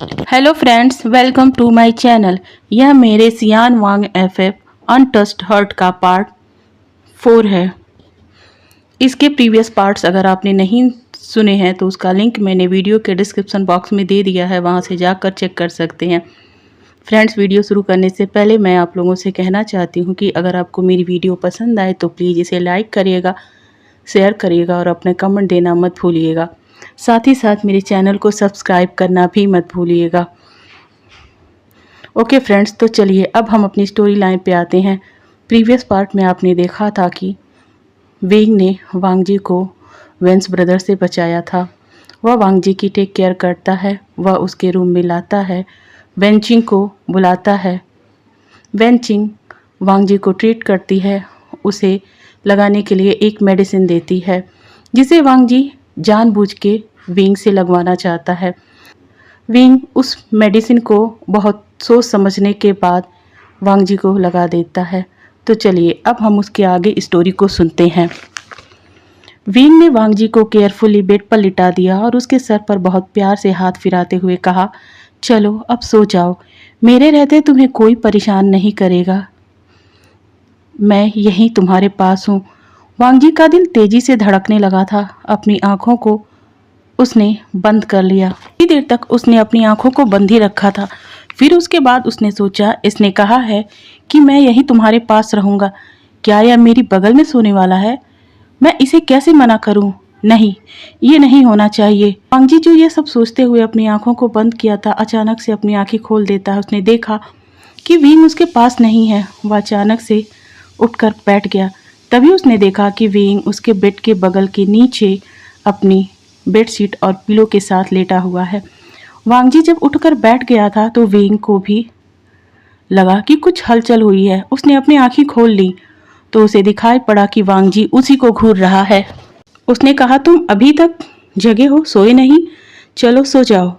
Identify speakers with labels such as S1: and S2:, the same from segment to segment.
S1: Hello friends, welcome to my channel. यह मेरे Xian Wang FF untouched hurt का part 4 है। इसके प्रीवियस पार्ट्स अगर आपने नहीं सुने हैं तो उसका लिंक मैंने वीडियो के डिस्क्रिप्शन बॉक्स में दे दिया है, वहां से जाकर चेक कर सकते हैं। फ्रेंड्स, वीडियो शुरू करने से पहले मैं आप लोगों से कहना चाहती हूँ कि अगर आपको मेरी वीडियो पसंद आए तो प्लीज़ इसे लाइक करिएगा, शेयर करिएगा और अपने कमेंट देना मत भूलिएगा। साथ ही साथ मेरे चैनल को सब्सक्राइब करना भी मत भूलिएगा। ओके फ्रेंड्स, तो चलिए अब हम अपनी स्टोरी लाइन पे आते हैं। प्रीवियस पार्ट में आपने देखा था कि वेंग ने वांग जी को वेंस ब्रदर से बचाया था। वह वांग जी की टेक केयर करता है, वह उसके रूम में लाता है, वेंचिंग को बुलाता है। वेंचिंग वांग जी को ट्रीट करती है, उसे लगाने के लिए एक मेडिसिन देती है जिसे वांग जी जानबूझ के विंग से लगवाना चाहता है। विंग उस मेडिसिन को बहुत सोच समझने के बाद वांग जी को लगा देता है। तो चलिए अब हम उसके आगे स्टोरी को सुनते हैं। विंग ने वांग जी को केयरफुली बेड पर लिटा दिया और उसके सर पर बहुत प्यार से हाथ फिराते हुए कहा, चलो अब सो जाओ, मेरे रहते तुम्हें कोई परेशान नहीं करेगा, मैं यहीं तुम्हारे पास हूँ। वांग जी का दिल तेजी से धड़कने लगा था। अपनी आंखों को उसने बंद कर लिया। थोड़ी देर तक उसने अपनी आंखों को बंद ही रखा था। फिर उसके बाद उसने सोचा, इसने कहा है कि मैं यहीं तुम्हारे पास रहूंगा, क्या यह मेरी बगल में सोने वाला है? मैं इसे कैसे मना करूं? नहीं, ये नहीं होना चाहिए। वांग जी जो ये सब सोचते हुए अपनी आंखों को बंद किया था, अचानक से अपनी आंखें खोल देता है। उसने देखा कि विंग उसके पास नहीं है। वह अचानक से उठकर बैठ गया। तभी उसने देखा कि विंग उसके बेड के बगल के नीचे अपनी बेडशीट और पिलो के साथ लेटा हुआ है। वांग जी जब उठकर बैठ गया था तो विंग को भी लगा कि कुछ हलचल हुई है। उसने अपनी आंखें खोल ली तो उसे दिखाई पड़ा कि वांग जी उसी को घूर रहा है। उसने कहा, तुम अभी तक जगे हो, सोए नहीं? चलो सो जाओ।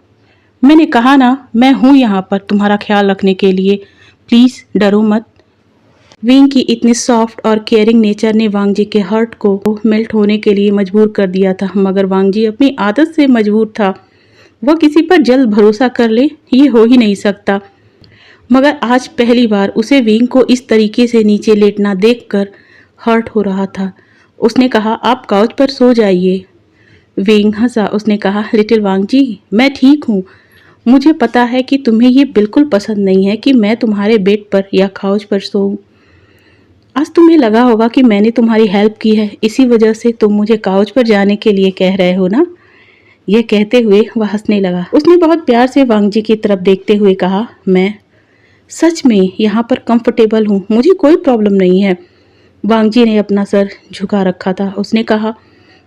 S1: मैंने कहा ना, मैं हूं यहाँ पर तुम्हारा ख्याल रखने के लिए, प्लीज डरो मत। विंग की इतनी सॉफ्ट और केयरिंग नेचर ने वांग जी के हर्ट को मेल्ट होने के लिए मजबूर कर दिया था, मगर वांग जी अपनी आदत से मजबूर था। वह किसी पर जल्द भरोसा कर ले, ये हो ही नहीं सकता। मगर आज पहली बार उसे विंग को इस तरीके से नीचे लेटना देखकर हर्ट हो रहा था। उसने कहा, आप काउच पर सो जाइए। विंग हंसा। उसने कहा, लिटिल वांग जी, मैं ठीक हूँ। मुझे पता है कि तुम्हें ये बिल्कुल पसंद नहीं है कि मैं तुम्हारे बेड पर या काउच पर सोऊं। आज तुम्हें लगा होगा कि मैंने तुम्हारी हेल्प की है, इसी वजह से तुम मुझे काउच पर जाने के लिए कह रहे हो ना? यह कहते हुए वह हंसने लगा। उसने बहुत प्यार से वांग जी की तरफ देखते हुए कहा, मैं सच में यहाँ पर कंफर्टेबल हूँ, मुझे कोई प्रॉब्लम नहीं है। वांग जी ने अपना सर झुका रखा था। उसने कहा,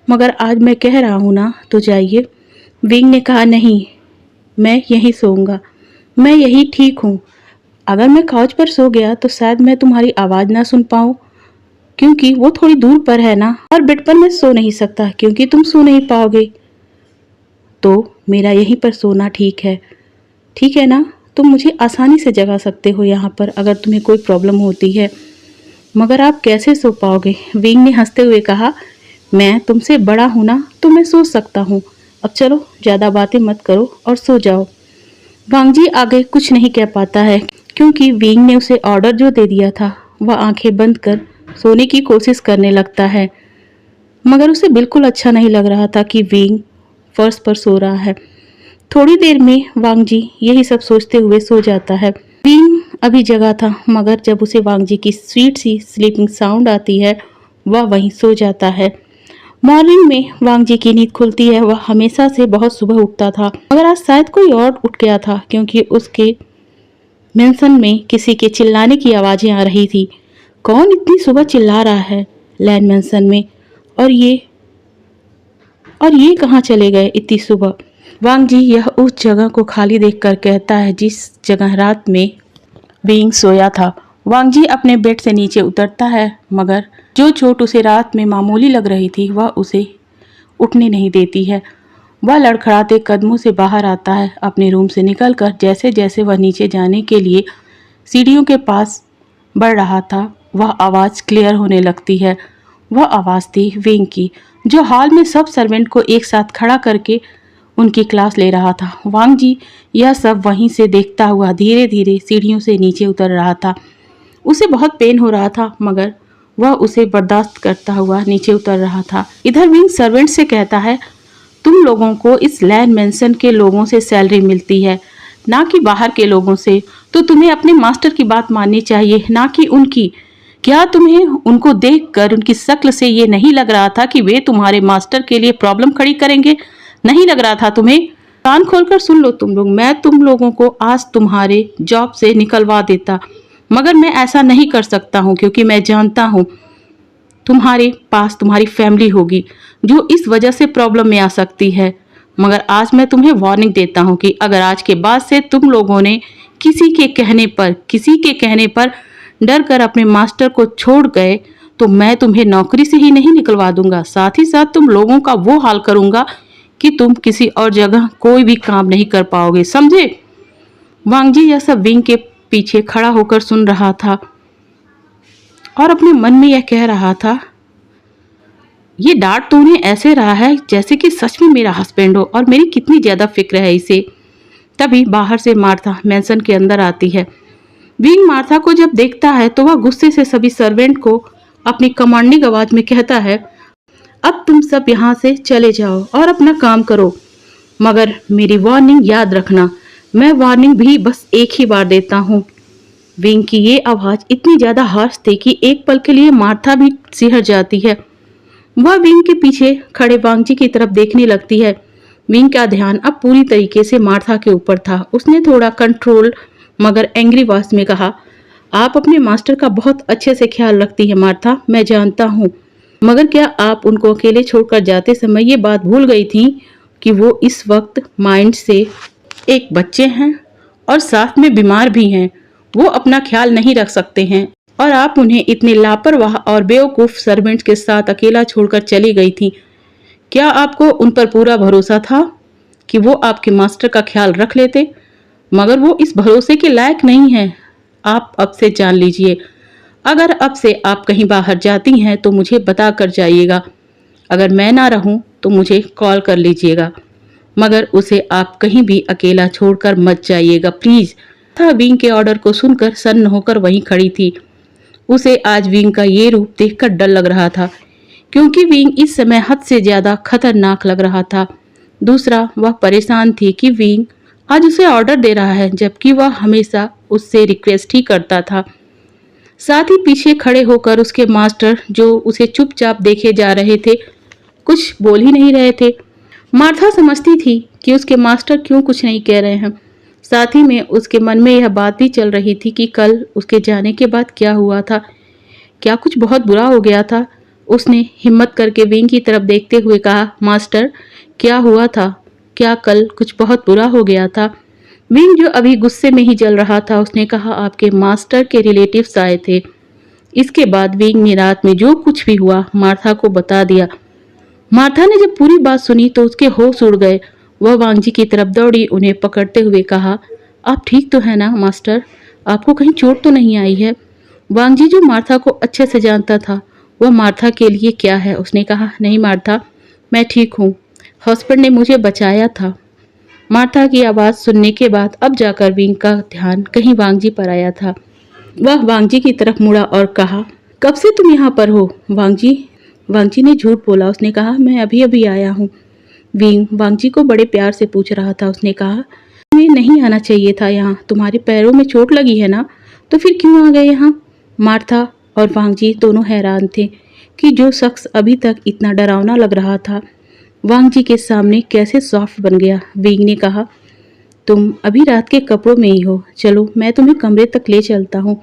S1: मगर आज मैं कह रहा हूँ ना, तो जाइए। विंग ने कहा, नहीं, मैं यहीं सोऊंगा, मैं यहीं ठीक हूँ। अगर मैं काउच पर सो गया तो शायद मैं तुम्हारी आवाज़ ना सुन पाऊँ, क्योंकि वो थोड़ी दूर पर है ना, और बेड पर मैं सो नहीं सकता क्योंकि तुम सो नहीं पाओगे। तो मेरा यहीं पर सोना ठीक है ना? तुम मुझे आसानी से जगा सकते हो यहाँ पर अगर तुम्हें कोई प्रॉब्लम होती है, मगर आप कैसे सो पाओगे? विंग ने हंसते हुए कहा, मैं तुमसे बड़ा हूँ ना, तो मैं सो सकता हूँ। अब चलो, ज़्यादा बातें मत करो और सो जाओ। वांग जी आगे कुछ नहीं कह पाता है क्योंकि विंग ने उसे ऑर्डर जो दे दिया था। वह आंखें बंद कर सोने की कोशिश करने लगता है, मगर उसे बिल्कुल अच्छा नहीं लग रहा था कि विंग फर्श पर सो रहा है। थोड़ी देर में वांग जी यही सब सोचते हुए सो जाता है। विंग अभी जगा था, मगर जब उसे वांग जी की स्वीट सी स्लीपिंग साउंड आती है, वह वहीं सो जाता है। मॉर्निंग में वांग जी की नींद खुलती है। वह हमेशा से बहुत सुबह उठता था, मगर आज शायद कोई और उठ गया था क्योंकि उसके मेंशन में किसी के चिल्लाने की आवाजें आ रही थी। कौन इतनी सुबह चिल्ला रहा है लैंड मेंशन में? और ये कहाँ चले गए इतनी सुबह? वांग जी यह उस जगह को खाली देखकर कहता है जिस जगह रात में विंग सोया था। वांग जी अपने बेड से नीचे उतरता है, मगर जो चोट उसे रात में मामूली लग रही थी वह उसे उठने नहीं देती है। वह लड़खड़ाते कदमों से बाहर आता है। अपने रूम से निकलकर जैसे जैसे वह नीचे जाने के लिए सीढ़ियों के पास बढ़ रहा था, वह आवाज़ क्लियर होने लगती है। वह आवाज़ थी विंग की, जो हॉल में सब सर्वेंट को एक साथ खड़ा करके उनकी क्लास ले रहा था। वांग जी यह सब वहीं से देखता हुआ धीरे धीरे सीढ़ियों से नीचे उतर रहा था। उसे बहुत पेन हो रहा था, मगर वह उसे बर्दाश्त करता हुआ नीचे उतर रहा था। इधर विंग सर्वेंट से कहता है, तुम लोगों को इस लैंड मेंशन के लोगों से सैलरी मिलती है, ना कि बाहर के लोगों से, तो तुम्हें अपने मास्टर की बात माननी चाहिए, ना कि उनकी। क्या तुम्हें उनको देखकर उनकी शक्ल से ये नहीं लग रहा था कि वे तुम्हारे मास्टर के लिए प्रॉब्लम खड़ी करेंगे? नहीं लग रहा था तुम्हें? कान खोलकर सुन लो तुम लोग, मैं तुम लोगों को आज तुम्हारे जॉब से निकलवा देता, मगर मैं ऐसा नहीं कर सकता हूँ, क्योंकि मैं जानता हूँ तुम्हारे पास तुम्हारी फैमिली होगी जो इस वजह से प्रॉब्लम में आ सकती है। मगर आज मैं तुम्हें वार्निंग देता हूँ कि अगर आज के बाद से तुम लोगों ने किसी के कहने पर डर कर अपने मास्टर को छोड़ गए, तो मैं तुम्हें नौकरी से ही नहीं निकलवा दूंगा, साथ ही साथ तुम लोगों का वो हाल करूंगा कि तुम किसी और जगह कोई भी काम नहीं कर पाओगे, समझे? वांग जी यह सब विंग के पीछे खड़ा होकर सुन रहा था और अपने मन में यह कह रहा था, ये डांट तो उन्हें ऐसे रहा है जैसे कि सच में मेरा हस्बैंड हो और मेरी कितनी ज्यादा फिक्र है इसे। तभी बाहर से मार्था मेंशन के अंदर आती है। विंग मार्था को जब देखता है तो वह गुस्से से सभी सर्वेंट को अपनी कमांडिंग आवाज में कहता है, अब तुम सब यहाँ से चले जाओ और अपना काम करो, मगर मेरी वार्निंग याद रखना। मैं वार्निंग भी बस एक ही बार देता हूँ। विंग की ये आवाज इतनी ज्यादा हार्श थी कि एक पल के लिए मार्था भी सिहर जाती है। वह विंग के पीछे खड़े वांग जी की तरफ देखने लगती है। विंग का ध्यान अब पूरी तरीके से मार्था के ऊपर था। उसने थोड़ा कंट्रोल मगर एंग्री वॉइस में कहा, आप अपने मास्टर का बहुत अच्छे से ख्याल रखती है मार्था, मैं जानता हूँ, मगर क्या आप उनको अकेले छोड़कर जाते समय ये बात भूल गई थी कि वो इस वक्त माइंड से एक बच्चे हैं और साथ में बीमार भी हैं। वो अपना ख्याल नहीं रख सकते हैं और आप उन्हें इतने लापरवाह और बेवकूफ सर्वेंट्स के साथ अकेला छोड़कर चली गई थी। क्या आपको उन पर पूरा भरोसा था कि वो आपके मास्टर का ख्याल रख लेते? मगर वो इस भरोसे के लायक नहीं है। आप अब से जान लीजिए, अगर अब से आप कहीं बाहर जाती हैं तो मुझे बता कर जाइएगा। अगर मैं ना रहूं तो मुझे कॉल कर लीजिएगा, मगर उसे आप कहीं भी अकेला छोड़कर मत जाइएगा प्लीज। था विंग के ऑर्डर को सुनकर सन्न होकर वहीं खड़ी थी। उसे आज विंग का ये रूप देखकर डर लग रहा था, क्योंकि विंग इस समय हद से ज्यादा खतरनाक लग रहा था। दूसरा, वह परेशान थी कि विंग आज उसे ऑर्डर दे रहा है, जबकि वह हमेशा उससे रिक्वेस्ट ही करता था। साथ ही पीछे खड़े होकर उसके मास्टर, जो उसे चुपचाप देखे जा रहे थे, कुछ बोल ही नहीं रहे थे। मार्था समझती थी कि उसके मास्टर क्यों कुछ नहीं कह रहे हैं। साथ ही में उसके मन में यह बात भी चल रही थी कि कल उसके जाने के बाद क्या हुआ था। क्या कुछ बहुत बुरा हो गया था? उसने हिम्मत करके विंग की तरफ देखते हुए कहा, मास्टर क्या हुआ था? क्या कल कुछ बहुत बुरा हो गया था? विंग जो अभी गुस्से में ही जल रहा था, उसने कहा, आपके मास्टर के रिलेटिव्स आए थे। इसके बाद विंग ने रात में जो कुछ भी हुआ मार्था को बता दिया। मार्था ने जब पूरी बात सुनी तो उसके होश उड़ गए। वह वांग जी की तरफ दौड़ी, उन्हें पकड़ते हुए कहा, आप ठीक तो है ना मास्टर? आपको कहीं चोट तो नहीं आई है? वांग जी जो मार्था को अच्छे से जानता था, वह मार्था के लिए क्या है, उसने कहा, नहीं मार्था, मैं ठीक हूँ, हस्बैंड ने मुझे बचाया था। मार्था की आवाज़ सुनने के बाद अब जाकर विंग का ध्यान कहीं वांग जी पर आया था। वह वांग जी की तरफ मुड़ा और कहा, कब से तुम यहाँ पर हो वांग जी? वांग जी ने झूठ बोला। उसने कहा, मैं अभी अभी आया हूँ। विंग वांग जी को बड़े प्यार से पूछ रहा था। उसने कहा, तुम्हें नहीं आना चाहिए था यहाँ, तुम्हारे पैरों में चोट लगी है ना, तो फिर क्यों आ गए यहाँ? मार्था और वांग जी दोनों हैरान थे कि जो शख्स अभी तक इतना डरावना लग रहा था, वांग जी के सामने कैसे सॉफ्ट बन गया। विंग ने कहा, तुम अभी रात के कपड़ों में ही हो, चलो मैं तुम्हें कमरे तक ले चलता हूँ,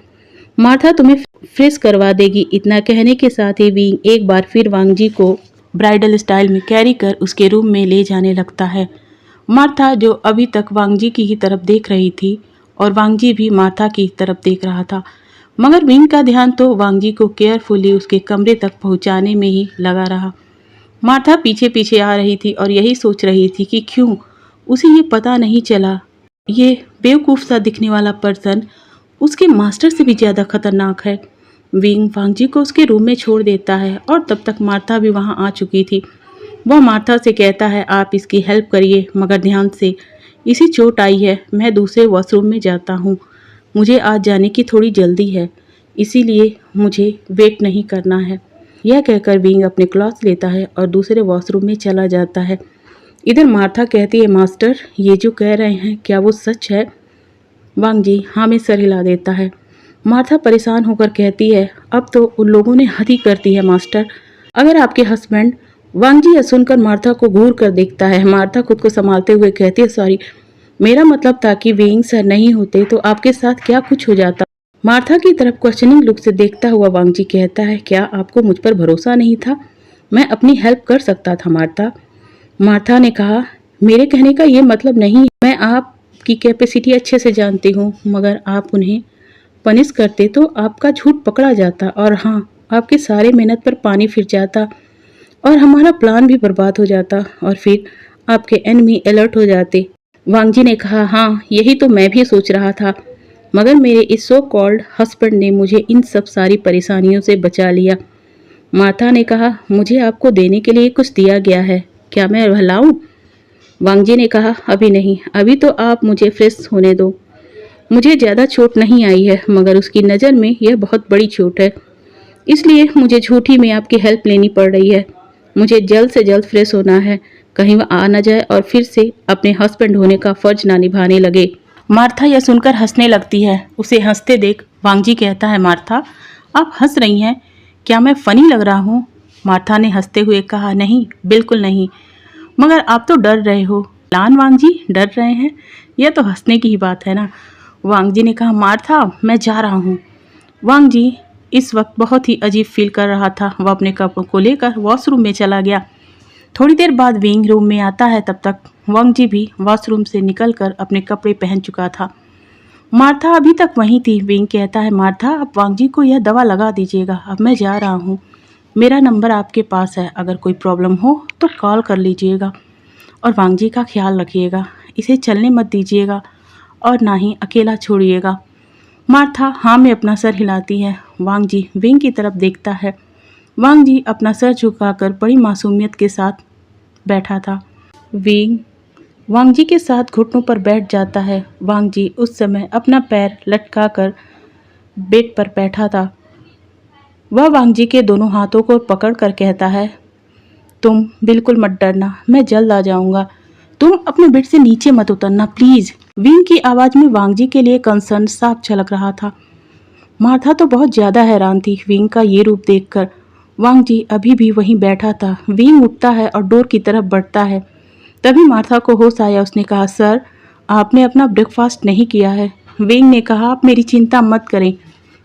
S1: मार्था तुम्हें फ्रेश करवा देगी। इतना कहने के साथ ही विंग एक बार फिर वांग जी को ब्राइडल स्टाइल में कैरी कर उसके रूम में ले जाने लगता है। मार्था, जो अभी तक वांग जी की ही तरफ देख रही थी, और वांग जी भी मार्था की तरफ देख रहा था, मगर विंग का ध्यान तो वांग जी को केयरफुली उसके कमरे तक पहुंचाने में ही लगा रहा। मार्था पीछे पीछे आ रही थी और यही सोच रही थी कि क्यों उसे ये पता नहीं चला, ये बेवकूफ़ सा दिखने वाला पर्सन उसके मास्टर से भी ज़्यादा खतरनाक है। विंग वांग जी को उसके रूम में छोड़ देता है और तब तक मार्था भी वहाँ आ चुकी थी। वह मार्था से कहता है आप इसकी हेल्प करिए मगर ध्यान से, इसी चोट आई है, मैं दूसरे वॉशरूम में जाता हूँ, मुझे आज जाने की थोड़ी जल्दी है, इसीलिए मुझे वेट नहीं करना है। यह कहकर विंग अपने क्लॉथ्स लेता है और दूसरे वॉशरूम में चला जाता है। इधर मार्था कहती है मास्टर ये जो कह रहे हैं क्या वो सच है? वांग जी हाँ में सर हिला देता है। मार्था परेशान होकर कहती है अब तो उन लोगों ने हद ही कर दी है मास्टर, अगर आपके हस्बैंड। वांग जी यह सुनकर मार्था को घूर कर देखता है। मार्था खुद को संभालते हुए कहती है सॉरी, मेरा मतलब था कि विंग सर नहीं होते तो आपके साथ क्या कुछ हो जाता। मार्था की तरफ क्वेश्चनिंग लुक से देखता हुआ वांग जी कहता है क्या आपको मुझ पर भरोसा नहीं था? मैं अपनी हेल्प कर सकता था मार्था। मार्था ने कहा मेरे कहने का ये मतलब नहीं, मैं आपकी कैपेसिटी अच्छे से जानती हूँ, मगर आप उन्हें पनिश करते तो आपका झूठ पकड़ा जाता और हाँ आपके सारे मेहनत पर पानी फिर जाता और हमारा प्लान भी बर्बाद हो जाता और फिर आपके एनिमी अलर्ट हो जाते। वांग जी ने कहा हाँ यही तो मैं भी सोच रहा था, मगर मेरे इस सो कॉल्ड हस्बैंड ने मुझे इन सब सारी परेशानियों से बचा लिया। मार्था ने कहा मुझे आपको देने के लिए कुछ दिया गया है, क्या मैं वह लाऊं? वांग जी ने कहा अभी नहीं, अभी तो आप मुझे फ्रेश होने दो। मुझे ज़्यादा चोट नहीं आई है मगर उसकी नज़र में यह बहुत बड़ी चोट है, इसलिए मुझे झूठी में आपकी हेल्प लेनी पड़ रही है। मुझे जल्द से जल्द फ्रेश होना है, कहीं वह आ न जाए और फिर से अपने हस्बैंड होने का फर्ज ना निभाने लगे। मार्था यह सुनकर हंसने लगती है। उसे हंसते देख वांग जी कहता है मार्था आप हंस रही हैं, क्या मैं फ़नी लग रहा हूँ? मार्था ने हंसते हुए कहा नहीं बिल्कुल नहीं, मगर आप तो डर रहे हो। लान वांग जी डर रहे हैं, यह तो हंसने की ही बात है ना। वांग जी ने कहा मार्था मैं जा रहा हूँ। वांग जी इस वक्त बहुत ही अजीब फील कर रहा था। वह अपने कपड़ों को लेकर वॉशरूम में चला गया। थोड़ी देर बाद विंग रूम में आता है, तब तक वांग जी भी वॉशरूम से निकलकर अपने कपड़े पहन चुका था। मार्था अभी तक वहीं थी। विंग कहता है मार्था अब वांग जी को यह दवा लगा दीजिएगा, अब मैं जा रहा हूँ, मेरा नंबर आपके पास है, अगर कोई प्रॉब्लम हो तो कॉल कर लीजिएगा और वांग जी का ख्याल रखिएगा, इसे चलने मत दीजिएगा और ना ही अकेला छोड़िएगा। मार्था हाँ में अपना सर हिलाती है। वांग जी विंग की तरफ देखता है। वांग जी अपना सर झुकाकर बड़ी मासूमियत के साथ बैठा था। विंग वांग जी के साथ घुटनों पर बैठ जाता है। वांग जी उस समय अपना पैर लटकाकर बेड पर बैठा था। वह वांग जी के दोनों हाथों को पकड़कर कहता है तुम बिल्कुल मत डरना, मैं जल्द आ जाऊंगा, तुम अपने बेड से नीचे मत उतरना प्लीज। विंग की आवाज में वांग जी के लिए कंसर्न साफ झलक रहा था। मार्था तो बहुत ज्यादा हैरान थी विंग का ये रूप देखकर। वांग जी अभी भी वहीं बैठा था। विंग उठता है और डोर की तरफ बढ़ता है। तभी मार्था को होश आया। उसने कहा सर आपने अपना ब्रेकफास्ट नहीं किया है। विंग ने कहा आप मेरी चिंता मत करें,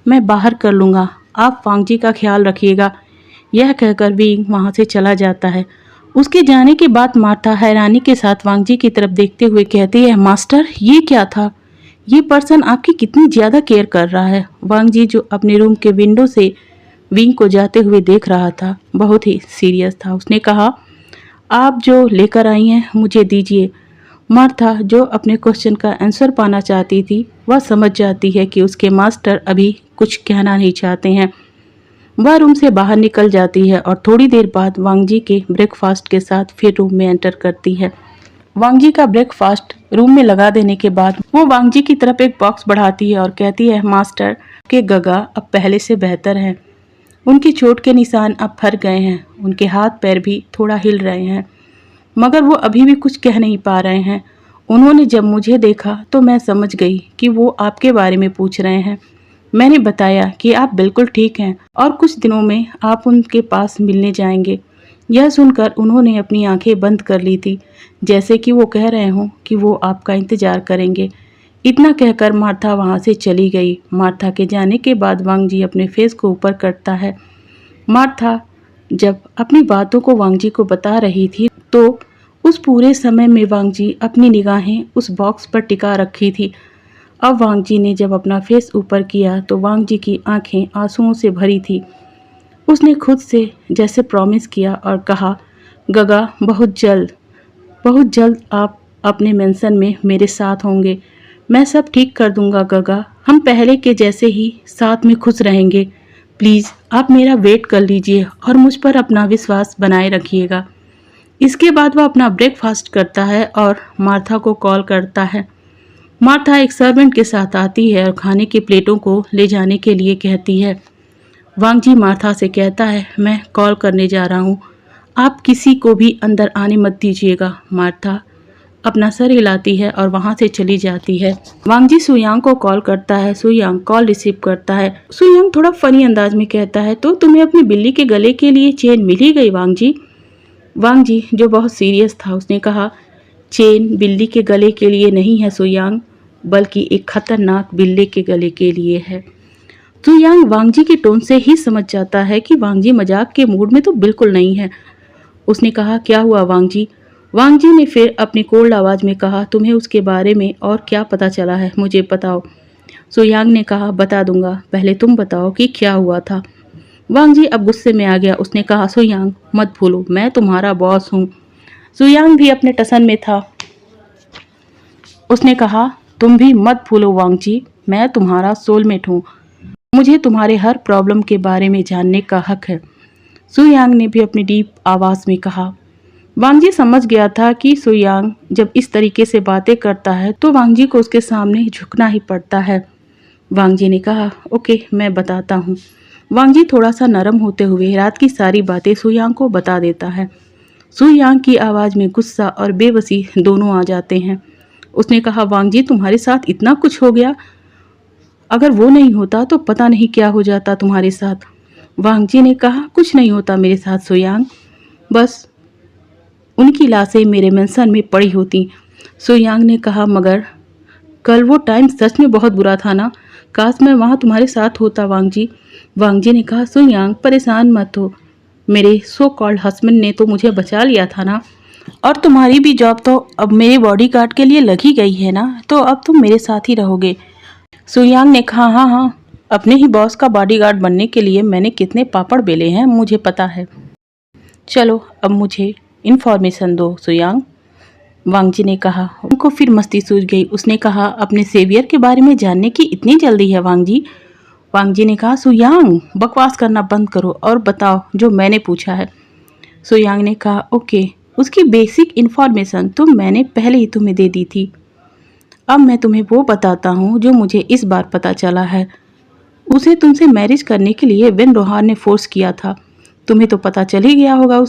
S1: मैं बाहर कर लूँगा, आप वांग जी का ख्याल रखिएगा। यह कहकर विंग वहाँ से चला जाता है। उसके जाने के बाद मार्था हैरानी के साथ वांग जी की तरफ देखते हुए कहती है मास्टर ये क्या था, ये पर्सन आपकी कितनी ज़्यादा केयर कर रहा है। वांग जी जो अपने रूम के विंडो से विंग को जाते हुए देख रहा था बहुत ही सीरियस था। उसने कहा आप जो लेकर आई हैं मुझे दीजिए। मार्था जो अपने क्वेश्चन का आंसर पाना चाहती थी वह समझ जाती है कि उसके मास्टर अभी कुछ कहना नहीं चाहते हैं। वह रूम से बाहर निकल जाती है और थोड़ी देर बाद वांग जी के ब्रेकफास्ट के साथ फिर रूम में एंटर करती है। वांग जी का ब्रेकफास्ट रूम में लगा देने के बाद वो वांग जी की तरफ एक बॉक्स बढ़ाती है और कहती है मास्टर के गगा अब पहले से बेहतर हैं, उनकी चोट के निशान अब फर गए हैं, उनके हाथ पैर भी थोड़ा हिल रहे हैं, मगर वो अभी भी कुछ कह नहीं पा रहे हैं। उन्होंने जब मुझे देखा तो मैं समझ गई कि वो आपके बारे में पूछ रहे हैं। मैंने बताया कि आप बिल्कुल ठीक हैं और कुछ दिनों में आप उनके पास मिलने जाएंगे। यह सुनकर उन्होंने अपनी आंखें बंद कर ली थी, जैसे कि वो कह रहे हों कि वो आपका इंतजार करेंगे। इतना कहकर मार्था वहाँ से चली गई। मार्था के जाने के बाद वांग जी अपने फेस को ऊपर करता है। मार्था जब अपनी बातों को वांग जी को बता रही थी तो उस पूरे समय में वांग जी अपनी निगाहें उस बॉक्स पर टिका रखी थी। अब वांग जी ने जब अपना फेस ऊपर किया तो वांग जी की आंखें आंसुओं से भरी थी। उसने खुद से जैसे प्रॉमिस किया और कहा गगा बहुत जल्द आप अपने मेंशन में मेरे साथ होंगे, मैं सब ठीक कर दूंगा गगा, हम पहले के जैसे ही साथ में खुश रहेंगे, प्लीज़ आप मेरा वेट कर लीजिए और मुझ पर अपना विश्वास बनाए रखिएगा। इसके बाद वह अपना ब्रेकफास्ट करता है और मार्था को कॉल करता है। मार्था एक सर्वेंट के साथ आती है और खाने की प्लेटों को ले जाने के लिए कहती है। वांग जी मार्था से कहता है, मैं कॉल करने जा रहा हूँ, आप किसी को भी अंदर आने मत दीजिएगा। मार्था अपना सर हिलाती है और वहाँ से चली जाती है। वांग जी सुयांग को कॉल करता है। सुयांग कॉल रिसीव करता है। सुयांग थोड़ा फनी अंदाज में कहता है, तो तुम्हें अपनी बिल्ली के गले के लिए चेन मिल ही गई वांग जी। वांग जी जो बहुत सीरियस था उसने कहा, चेन बिल्ली के गले के लिए नहीं है सुयांग, बल्कि एक खतरनाक बिल्ली के गले के लिए है। सुयांग वांग जी के टोन से ही समझ जाता है कि वांग जी मजाक के मूड में तो बिल्कुल नहीं है। उसने कहा, क्या हुआ वांग जी? वांग जी ने फिर अपनी कोल्ड आवाज में कहा, तुम्हें उसके बारे में और क्या पता चला है, मुझे बताओ। सुयांग ने कहा, बता दूंगा, पहले तुम बताओ कि क्या हुआ था। वांग जी अब गुस्से में आ गया। उसने कहा, सुयांग मत भूलो मैं तुम्हारा बॉस हूँ। सुयांग भी अपने टसन में था। उसने कहा, तुम भी मत भूलो वांग जी, मैं तुम्हारा सोलमेट हूँ, मुझे तुम्हारे हर प्रॉब्लम के बारे में जानने का हक है। सुयांग ने भी अपनी डीप आवाज में कहा। वांग जी समझ गया था कि सुयांग जब इस तरीके से बातें करता है तो वांग जी को उसके सामने झुकना ही पड़ता है। वांग जी ने कहा, ओके मैं बताता हूँ। वांग जी थोड़ा सा नरम होते हुए रात की सारी बातें सुयांग को बता देता है। सुयांग की आवाज़ में गुस्सा और बेबसी दोनों आ जाते हैं। उसने कहा, वांग जी तुम्हारे साथ इतना कुछ हो गया, अगर वो नहीं होता तो पता नहीं क्या हो जाता तुम्हारे साथ। वांग जी ने कहा, कुछ नहीं होता मेरे साथ सुयांग, बस उनकी लाशें मेरे मेंशन में पड़ी होती। सुयांग ने कहा, मगर कल वो टाइम सच में बहुत बुरा था ना, काश मैं वहाँ तुम्हारे साथ होता वांग जी। वांग जी ने कहा, सुयांग परेशान मत हो, मेरे सो कॉल्ड हस्बैंड ने तो मुझे बचा लिया था ना, और तुम्हारी भी जॉब तो अब मेरे बॉडीगार्ड के लिए लगी गई है ना, तो अब तुम मेरे साथ ही रहोगे। सुयांग ने कहा, हाँ हाँ, अपने ही बॉस का बॉडीगार्ड बनने के लिए मैंने कितने पापड़ बेले हैं मुझे पता है। चलो अब मुझे इन्फॉर्मेशन दो सुयांग। वांग जी ने कहा। उनको फिर मस्ती सूझ गई। उसने कहा, अपने सेवियर के बारे में जानने की इतनी जल्दी है वांग जी? वांग जी ने कहा, सुयांग बकवास करना बंद करो और बताओ जो मैंने पूछा है। सुयांग ने कहा, ओके, उसकी बेसिक इन्फॉर्मेशन तो मैंने पहले ही तुम्हें दे दी थी, अब मैं तुम्हें वो बताता हूँ जो मुझे इस बार पता चला है। उसे तुमसे मैरिज करने के लिए वेन रोहार ने फोर्स किया था, तुम्हें तो पता चल ही गया होगा।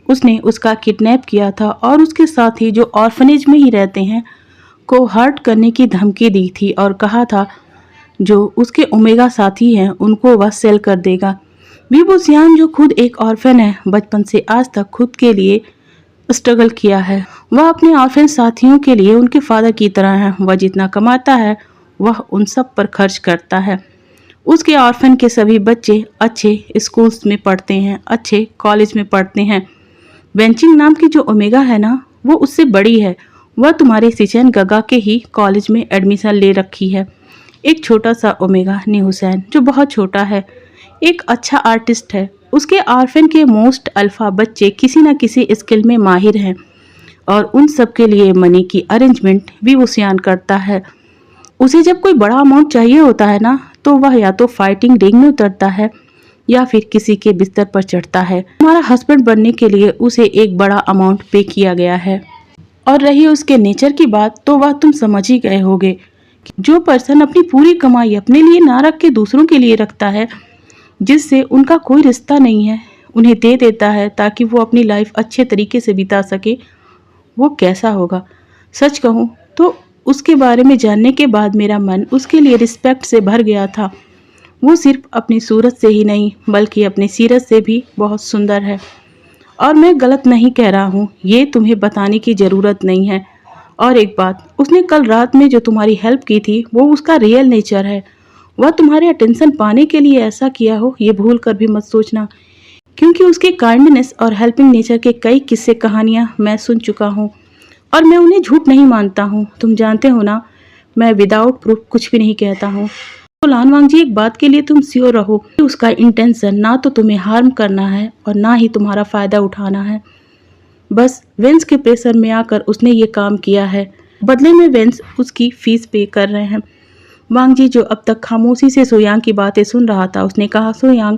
S1: उसने उसका किडनैप किया था और उसके साथ ही जो ऑर्फनेज में ही रहते हैं को हर्ट करने की धमकी दी थी और कहा था जो उसके ओमेगा साथी हैं उनको वह सेल कर देगा। विभूसियान जो खुद एक ऑर्फन है, बचपन से आज तक खुद के लिए स्ट्रगल किया है, वह अपने ऑर्फन साथियों के लिए उनके फादर की तरह है। वह जितना कमाता है वह उन सब पर खर्च करता है। उसके ऑर्फन के सभी बच्चे अच्छे स्कूल्स में पढ़ते हैं, अच्छे कॉलेज में पढ़ते हैं। वेंचिंग नाम की जो ओमेगा है ना, वो उससे बड़ी है। वह तुम्हारे सिचन गगा के ही कॉलेज में एडमिशन ले रखी है। एक छोटा सा ओमेगा नी हुसैन जो बहुत छोटा है, एक अच्छा आर्टिस्ट है। उसके ऑर्फन के मोस्ट अल्फा बच्चे किसी न किसी स्किल में माहिर हैं और उन सब के लिए मनी की अरेंजमेंट भी उसियान करता है। उसे जब कोई बड़ा अमाउंट चाहिए होता है ना, तो वह या तो फाइटिंग रिंग में उतरता है या फिर किसी के बिस्तर पर चढ़ता है। हमारा हस्बैंड बनने के लिए उसे एक बड़ा अमाउंट पे किया गया है। और रही उसके नेचर की बात, तो वह तुम समझ ही गए होगे। जो पर्सन अपनी पूरी कमाई अपने लिए ना रख के दूसरों के लिए रखता है, जिससे उनका कोई रिश्ता नहीं है, उन्हें दे देता है ताकि वो अपनी लाइफ अच्छे तरीके से बिता सके, वो कैसा होगा। सच कहूँ तो उसके बारे में जानने के बाद मेरा मन उसके लिए रिस्पेक्ट से भर गया था। वो सिर्फ अपनी सूरत से ही नहीं बल्कि अपनी सीरत से भी बहुत सुंदर है। और मैं गलत नहीं कह रहा हूँ, ये तुम्हें बताने की ज़रूरत नहीं है। और एक बात, उसने कल रात में जो तुम्हारी हेल्प की थी वो उसका रियल नेचर है। वह तुम्हारे अटेंशन पाने के लिए ऐसा किया हो ये भूल कर भी मत सोचना, क्योंकि उसके काइंडनेस और हेल्पिंग नेचर के कई किस्से कहानियाँ मैं सुन चुका हूँ और मैं उन्हें झूठ नहीं मानता हूँ। तुम जानते हो ना, मैं विदाउट प्रूफ कुछ भी नहीं कहता हूँ। तो लानवांग जी, एक बात के लिए तुम श्योर रहो कि उसका इंटेंशन ना तो तुम्हें हार्म करना है और ना ही तुम्हारा फ़ायदा उठाना है। बस वेंस के प्रेशर में आकर उसने ये काम किया है। बदले में वेंस उसकी फीस पे कर रहे हैं। वांग जी जो अब तक खामोशी से सोयांग की बातें सुन रहा था, उसने कहा, सोयांग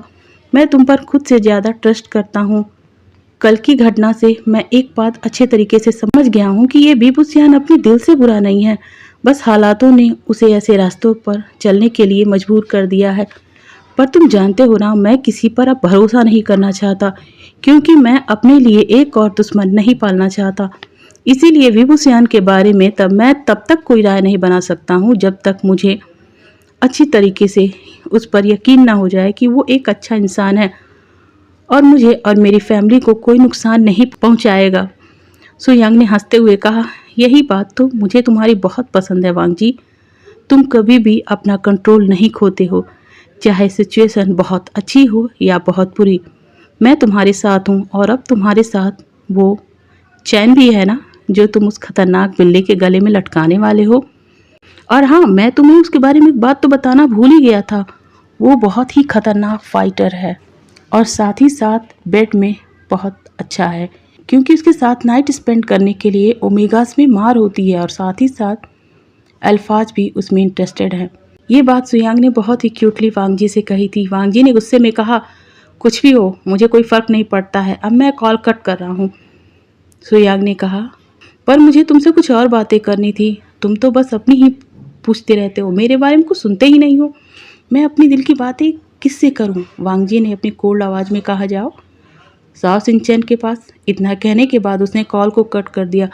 S1: मैं तुम पर खुद से ज़्यादा ट्रस्ट करता हूँ। कल की घटना से मैं एक बात अच्छे तरीके से समझ गया हूँ कि ये बेबुसियान अपने दिल से बुरा नहीं है, बस हालातों ने उसे ऐसे रास्तों पर चलने के लिए मजबूर कर दिया है। पर तुम जानते हो ना, मैं किसी पर अब भरोसा नहीं करना चाहता, क्योंकि मैं अपने लिए एक और दुश्मन नहीं पालना चाहता। इसीलिए बेबुसियान के बारे में मैं तब तक कोई राय नहीं बना सकता हूँ जब तक मुझे अच्छी तरीके से उस पर यकीन ना हो जाए कि वो एक अच्छा इंसान है और मुझे और मेरी फैमिली को कोई नुकसान नहीं पहुंचाएगा। सो यांग ने हंसते हुए कहा, यही बात तो मुझे तुम्हारी बहुत पसंद है वांग जी। तुम कभी भी अपना कंट्रोल नहीं खोते हो, चाहे सिचुएशन बहुत अच्छी हो या बहुत बुरी। मैं तुम्हारे साथ हूँ और अब तुम्हारे साथ वो चैन भी है ना, जो तुम उस खतरनाक बिल्ली के गले में लटकाने वाले हो। और हाँ, मैं तुम्हें उसके बारे में एक बात तो बताना भूल ही गया था, वो बहुत ही खतरनाक फाइटर है और साथ ही साथ बेड में बहुत अच्छा है, क्योंकि उसके साथ नाइट स्पेंड करने के लिए ओमेगास में मार होती है और साथ ही साथ अल्फाज भी उसमें इंटरेस्टेड है। ये बात सुयांग ने बहुत ही क्यूटली वांग जी से कही थी। वांग जी ने गुस्से में कहा, कुछ भी हो मुझे कोई फ़र्क नहीं पड़ता है, अब मैं कॉल कट कर रहा हूँ। सुयांग ने कहा, पर मुझे तुमसे कुछ और बातें करनी थी, तुम तो बस अपनी ही पूछते रहते हो, मेरे बारे में कुछ सुनते ही नहीं हो। मैं अपनी दिल की बातें किससे करूं? वांग जी ने अपनी कोल्ड आवाज़ में कहा, जाओ साओ सिंचैन के पास। इतना कहने के बाद उसने कॉल को कट कर दिया।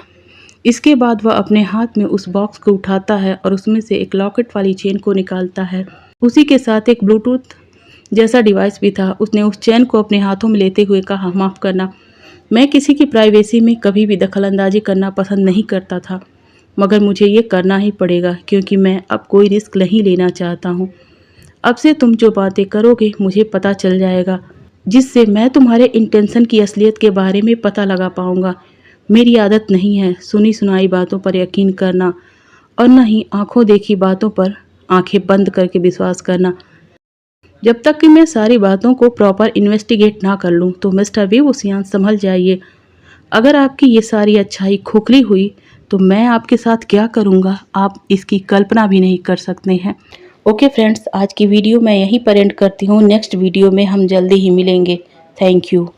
S1: इसके बाद वह अपने हाथ में उस बॉक्स को उठाता है और उसमें से एक लॉकेट वाली चेन को निकालता है। उसी के साथ एक ब्लूटूथ जैसा डिवाइस भी था। उसने उस चेन को अपने हाथों में लेते हुए कहा, माफ़ करना, मैं किसी की प्राइवेसी में कभी भी दखलंदाजी करना पसंद नहीं करता था, मगर मुझे ये करना ही पड़ेगा क्योंकि मैं अब कोई रिस्क नहीं लेना चाहता हूँ। अब से तुम जो बातें करोगे मुझे पता चल जाएगा, जिससे मैं तुम्हारे इंटेंशन की असलियत के बारे में पता लगा पाऊँगा। मेरी आदत नहीं है सुनी सुनाई बातों पर यकीन करना और न ही आंखों देखी बातों पर आंखें बंद करके विश्वास करना। जब तक कि मैं सारी बातों को प्रॉपर इन्वेस्टिगेट ना कर लूँ तो मिस्टर बेबुसियान संभल जाइए। अगर आपकी ये सारी अच्छाई खोखली हुई तो मैं आपके साथ क्या करूँगा आप इसकी कल्पना भी नहीं कर सकते हैं। ओके फ्रेंड्स, आज की वीडियो मैं यहीं पर एंड करती हूँ। नेक्स्ट वीडियो में हम जल्दी ही मिलेंगे। Thank you.